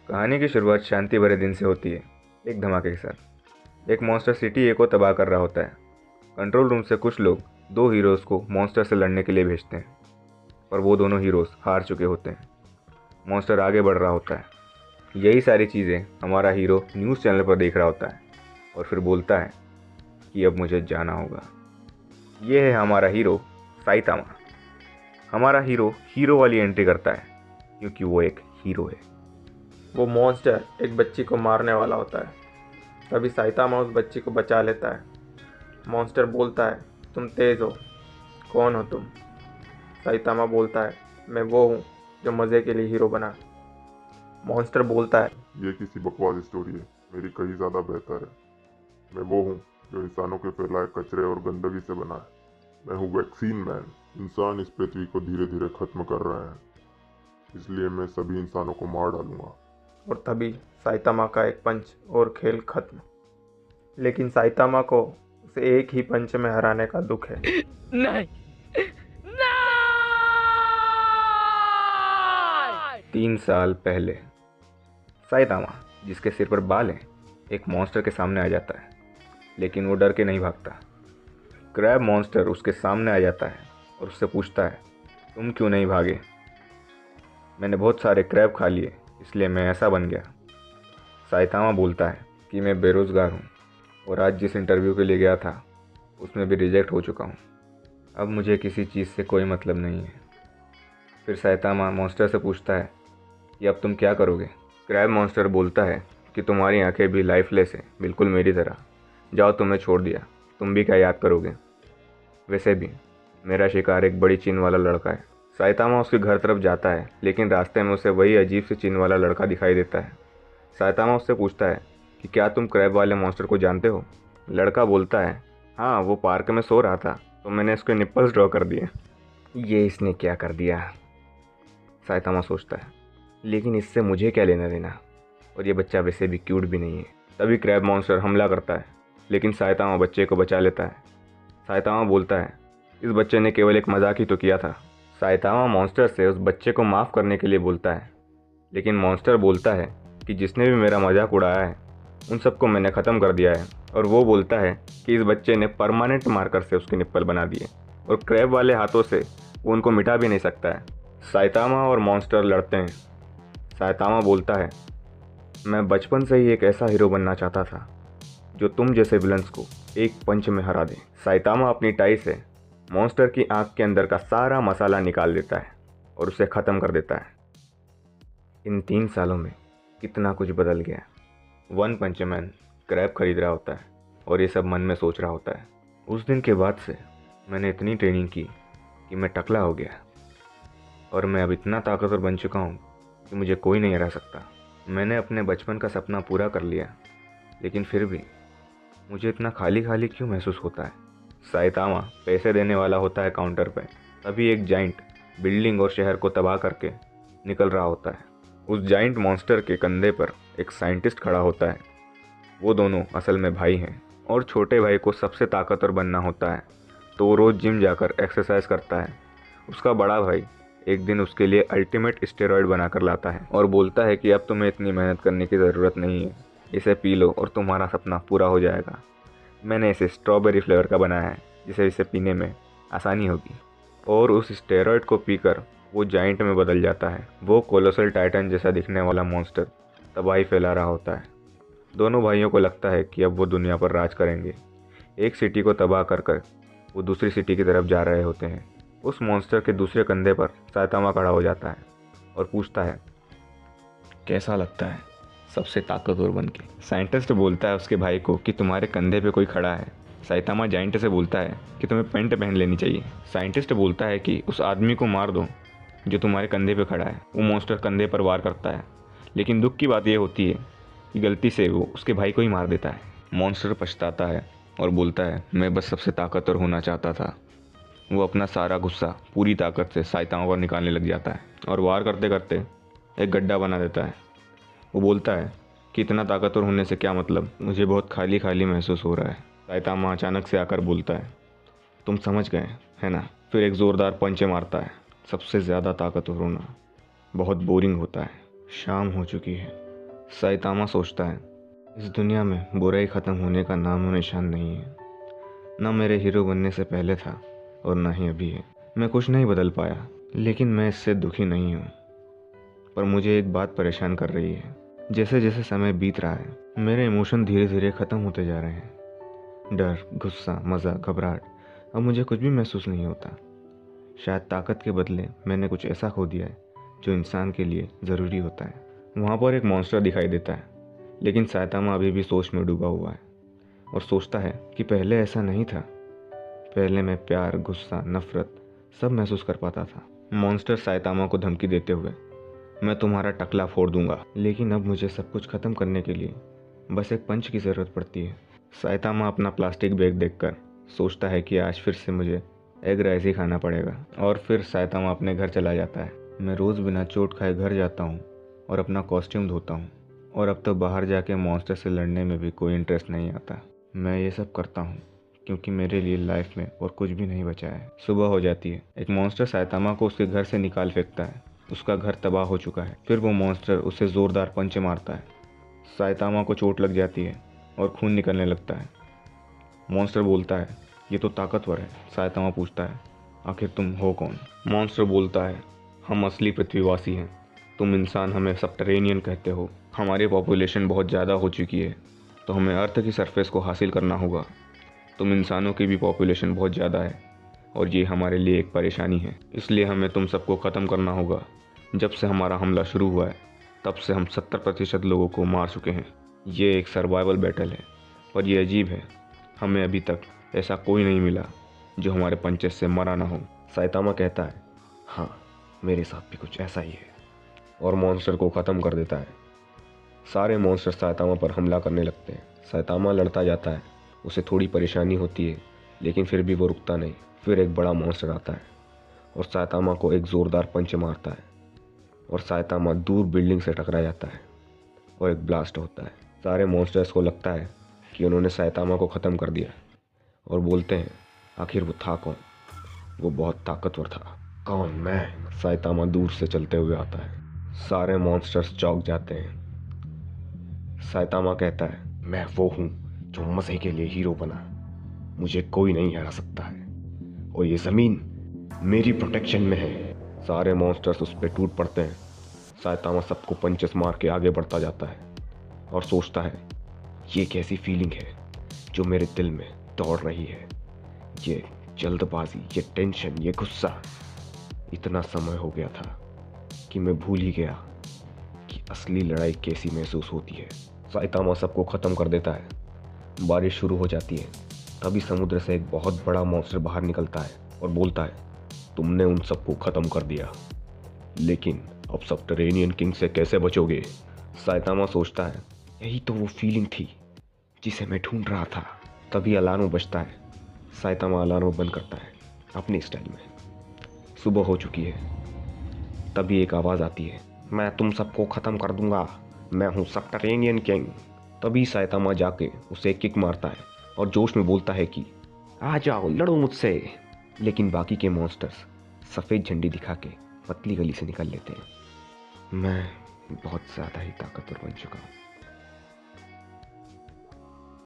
कहानी की शुरुआत शांति भरे दिन से होती है, एक धमाके के साथ। एक मॉन्स्टर सिटी ए को तबाह कर रहा होता है। कंट्रोल रूम से कुछ लोग दो हीरोज़ को मॉन्स्टर से लड़ने के लिए भेजते हैं, पर वो दोनों हीरोज़ हार चुके होते हैं। मॉन्स्टर आगे बढ़ रहा होता है। यही सारी चीज़ें हमारा हीरो न्यूज़ चैनल पर देख रहा होता है और फिर बोलता है कि अब मुझे जाना होगा। ये है हमारा हीरो साइतामा। हमारा हीरो वाली एंट्री करता है क्योंकि वो एक हीरो है। वो मॉन्स्टर एक बच्ची को मारने वाला होता है। तभी साइतामा उस बच्ची को बचा लेता है। मॉन्स्टर बोलता है, तुम तेज़ हो, कौन हो तुम? साइतामा बोलता है, मैं वो हूँ जो मज़े के लिए हीरो बना। मॉन्स्टर बोलता है, ये किसी बकवास स्टोरी है, मेरी कहीं ज़्यादा बेहतर है। मैं वो हूँ जो इंसानों के फैलाए कचरे और गंदगी से बना है। मैं हूँ वैक्सीन मैन। इंसान इस पृथ्वी को धीरे धीरे खत्म कर रहे हैं, इसलिए मैं सभी इंसानों को मार डालूंगा। और तभी साइतामा का एक पंच और खेल खत्म। लेकिन साइतामा को उसे एक ही पंच में हराने का दुख है। नहीं। 3 साल पहले साइतामा, जिसके सिर पर बाल हैं, एक मॉन्स्टर के सामने आ जाता है, लेकिन वो डर के नहीं भागता। क्रैब मॉन्स्टर उसके सामने आ जाता है और उससे पूछता है, तुम क्यों नहीं भागे? मैंने बहुत सारे क्रैब खा लिए, इसलिए मैं ऐसा बन गया। साइतामा बोलता है कि मैं बेरोज़गार हूँ और आज जिस इंटरव्यू के लिए गया था उसमें भी रिजेक्ट हो चुका हूँ। अब मुझे किसी चीज़ से कोई मतलब नहीं है। फिर साइतामा मॉन्स्टर से पूछता है कि अब तुम क्या करोगे? क्रैब मॉन्स्टर बोलता है कि तुम्हारी आंखें भी लाइफलेस हैं, बिल्कुल मेरी तरह। जाओ, तुम्हें छोड़ दिया, तुम भी क्या याद करोगे? वैसे भी मेरा शिकार एक बड़ी चीन वाला लड़का है। साइतामा उसके घर तरफ जाता है, लेकिन रास्ते में उसे वही अजीब सी चीन वाला लड़का दिखाई देता है। साइतामा उससे पूछता है कि क्या तुम क्रैब वाले मॉन्स्टर को जानते हो? लड़का बोलता है, हाँ, वो पार्क में सो रहा था तो मैंने उसके निप्पल्स ड्रॉ कर दिए। ये इसने क्या कर दिया? साइतामा सोचता है, लेकिन इससे मुझे क्या लेना देना, और ये बच्चा वैसे भी क्यूट भी नहीं है। तभी क्रैब मॉन्स्टर हमला करता है, लेकिन साइतामा बच्चे को बचा लेता है। साइतामा बोलता है, इस बच्चे ने केवल एक मजाक ही तो किया था। साइतामा मॉन्स्टर से उस बच्चे को माफ़ करने के लिए बोलता है, लेकिन मॉन्स्टर बोलता है कि जिसने भी मेरा मजाक उड़ाया है उन सबको मैंने ख़त्म कर दिया है। और वो बोलता है कि इस बच्चे ने परमानेंट मार्कर से उसके निप्पल बना दिए और क्रैब वाले हाथों से वो उनको मिटा भी नहीं सकता है। साइतामा और मॉन्स्टर लड़ते हैं। साइतामा बोलता है, मैं बचपन से ही एक ऐसा हीरो बनना चाहता था जो तुम जैसे विलन्स को एक पंच में हरा दे। साइतामा अपनी टाई से मॉन्स्टर की आंख के अंदर का सारा मसाला निकाल देता है और उसे ख़त्म कर देता है। इन 3 सालों में कितना कुछ बदल गया। वन पंच मैन क्रैब खरीद रहा होता है और ये सब मन में सोच रहा होता है। उस दिन के बाद से मैंने इतनी ट्रेनिंग की कि मैं टकला हो गया और मैं अब इतना ताकतवर बन चुका हूँ कि मुझे कोई नहीं हरा सकता। मैंने अपने बचपन का सपना पूरा कर लिया, लेकिन फिर भी मुझे इतना खाली खाली क्यों महसूस होता है? साइतामा पैसे देने वाला होता है काउंटर पे। तभी एक जाइंट बिल्डिंग और शहर को तबाह करके निकल रहा होता है। उस जाइंट मॉन्स्टर के कंधे पर एक साइंटिस्ट खड़ा होता है। वो दोनों असल में भाई हैं और छोटे भाई को सबसे ताकतवर बनना होता है, तो वो रोज़ जिम जाकर एक्सरसाइज करता है। उसका बड़ा भाई एक दिन उसके लिए अल्टीमेट स्टेरॉयड बनाकर लाता है और बोलता है कि अब तुम्हें इतनी मेहनत करने की ज़रूरत नहीं है, इसे पी लो और तुम्हारा सपना पूरा हो जाएगा। मैंने इसे स्ट्रॉबेरी फ्लेवर का बनाया है, जिसे इसे पीने में आसानी होगी। और उस स्टेरॉयड को पीकर वो जाइंट में बदल जाता है। वो कोलोसल टाइटन जैसा दिखने वाला मॉन्स्टर तबाही फैला रहा होता है। दोनों भाइयों को लगता है कि अब वो दुनिया पर राज करेंगे। एक सिटी को तबाह कर कर वो दूसरी सिटी की तरफ जा रहे होते हैं। उस मॉन्स्टर के दूसरे कंधे पर साइतामा खड़ा हो जाता है और पूछता है, कैसा लगता है सबसे ताकतवर बन के? साइंटिस्ट बोलता है उसके भाई को कि तुम्हारे कंधे पे कोई खड़ा है। साइतामा जाइंट से बोलता है कि तुम्हें पैंट पहन लेनी चाहिए। साइंटिस्ट बोलता है कि उस आदमी को मार दो जो तुम्हारे कंधे पे खड़ा है। वो मॉन्स्टर कंधे पर वार करता है, लेकिन दुख की बात यह होती है कि गलती से वो उसके भाई को ही मार देता है। मॉन्स्टर पछताता है और बोलता है, मैं बस सबसे ताकतवर होना चाहता था। वो अपना सारा गुस्सा पूरी ताकत से साइतामा पर निकालने लग जाता है और वार करते करते एक गड्ढा बना देता है। वो बोलता है कि इतना ताकतवर होने से क्या मतलब, मुझे बहुत खाली खाली महसूस हो रहा है। साइतामा अचानक से आकर बोलता है, तुम समझ गए है ना? फिर एक ज़ोरदार पंच मारता है। सबसे ज़्यादा ताकतवर होना बहुत बोरिंग होता है। शाम हो चुकी है साइतामा सोचता है, इस दुनिया में बुराई ख़त्म होने का नाम और निशान नहीं है। ना मेरे हीरो बनने से पहले था और ना ही अभी है। मैं कुछ नहीं बदल पाया, लेकिन मैं इससे दुखी नहीं हूँ। पर मुझे एक बात परेशान कर रही है। जैसे जैसे समय बीत रहा है, मेरे इमोशन धीरे धीरे ख़त्म होते जा रहे हैं। डर, गुस्सा, मज़ा, घबराहट, अब मुझे कुछ भी महसूस नहीं होता। शायद ताकत के बदले मैंने कुछ ऐसा खो दिया है जो इंसान के लिए ज़रूरी होता है। वहाँ पर एक मॉन्स्टर दिखाई देता है, लेकिन साइतामा अभी भी सोच में डूबा हुआ है और सोचता है कि पहले ऐसा नहीं था। पहले मैं प्यार, गुस्सा, नफ़रत सब महसूस कर पाता था। मॉन्स्टर साइतामा को धमकी देते हुए, मैं तुम्हारा टकला फोड़ दूंगा, लेकिन अब मुझे सब कुछ ख़त्म करने के लिए बस एक पंच की ज़रूरत पड़ती है। साइतामा अपना प्लास्टिक बैग देखकर सोचता है कि आज फिर से मुझे एग राइस ही खाना पड़ेगा। और फिर साइतामा अपने घर चला जाता है। मैं रोज़ बिना चोट खाए घर जाता हूँ और अपना कॉस्ट्यूम धोता हूँ, और अब तो बाहर जाके मॉन्स्टर से लड़ने में भी कोई इंटरेस्ट नहीं आता। मैं ये सब करता हूँ क्योंकि मेरे लिए लाइफ में और कुछ भी नहीं बचा है। सुबह हो जाती है। एक मॉन्स्टर साइतामा को उसके घर से निकाल फेंकता है। उसका घर तबाह हो चुका है। फिर वो मॉन्स्टर उसे ज़ोरदार पंच मारता है। साइतामा को चोट लग जाती है और खून निकलने लगता है। मॉन्स्टर बोलता है, ये तो ताकतवर है। साइतामा पूछता है, आखिर तुम हो कौन? मॉन्स्टर बोलता है, हम असली पृथ्वीवासी हैं। तुम इंसान हमें सबटरेनियन कहते हो। हमारी पॉपुलेशन बहुत ज़्यादा हो चुकी है, तो हमें अर्थ की सरफेस को हासिल करना होगा। तुम इंसानों की भी पॉपुलेशन बहुत ज़्यादा है और ये हमारे लिए एक परेशानी है, इसलिए हमें तुम सबको ख़त्म करना होगा। जब से हमारा हमला शुरू हुआ है, तब से हम 70% लोगों को मार चुके हैं। ये एक सर्वाइवल बैटल है, पर यह अजीब है, हमें अभी तक ऐसा कोई नहीं मिला जो हमारे पंचेस से मरा ना हो। साइतामा कहता है, हाँ, मेरे साथ भी कुछ ऐसा ही है, और मॉन्स्टर को ख़त्म कर देता है। सारे मॉन्स्टर साइतामा पर हमला करने लगते हैं। साइतामा लड़ता जाता है। उसे थोड़ी परेशानी होती है, लेकिन फिर भी वो रुकता नहीं। फिर एक बड़ा मॉन्स्टर आता है और साइतामा को एक ज़ोरदार पंच मारता है, और साइतामा दूर बिल्डिंग से टकरा जाता है और एक ब्लास्ट होता है। सारे मॉन्स्टर्स को लगता है कि उन्होंने साइतामा को ख़त्म कर दिया, और बोलते हैं, आखिर वो था कौन? वो बहुत ताकतवर था। कौन? मैं। साइतामा दूर से चलते हुए आता है। सारे मॉन्स्टर्स चौंक जाते हैं। साइतामा कहता है, मैं वो हूँ जो मज़े के लिए हीरो बना। मुझे कोई नहीं हरा सकता है, और ये ज़मीन मेरी प्रोटेक्शन में है। सारे मॉन्स्टर्स उस पर टूट पड़ते हैं। साइतामा सबको पंचेस मार के आगे बढ़ता जाता है और सोचता है, ये कैसी फीलिंग है जो मेरे दिल में दौड़ रही है। ये जल्दबाजी, ये टेंशन, ये गुस्सा। इतना समय हो गया था कि मैं भूल ही गया कि असली लड़ाई कैसी महसूस होती है। साइतामा सबको ख़त्म कर देता है। बारिश शुरू हो जाती है। तभी समुद्र से एक बहुत बड़ा मॉन्स्टर बाहर निकलता है और बोलता है, तुमने उन सबको ख़त्म कर दिया, लेकिन अब सबटरेनियन किंग से कैसे बचोगे? साइतामा सोचता है, यही तो वो फीलिंग थी जिसे मैं ढूंढ रहा था। तभी अलार्म बजता है। साइतामा अलार्म बंद करता है अपनी स्टाइल में। सुबह हो चुकी है। तभी एक आवाज़ आती है, मैं तुम सबको ख़त्म कर दूंगा, मैं हूँ सबटरेनियन किंग। तभी साइतामा जाके उसे एक किक मारता है और जोश में बोलता है कि आ जाओ, लड़ो मुझसे। लेकिन बाकी के मॉन्स्टर्स सफ़ेद झंडी दिखा के पतली गली से निकल लेते हैं। मैं बहुत ज़्यादा ही ताकतवर बन चुका हूँ।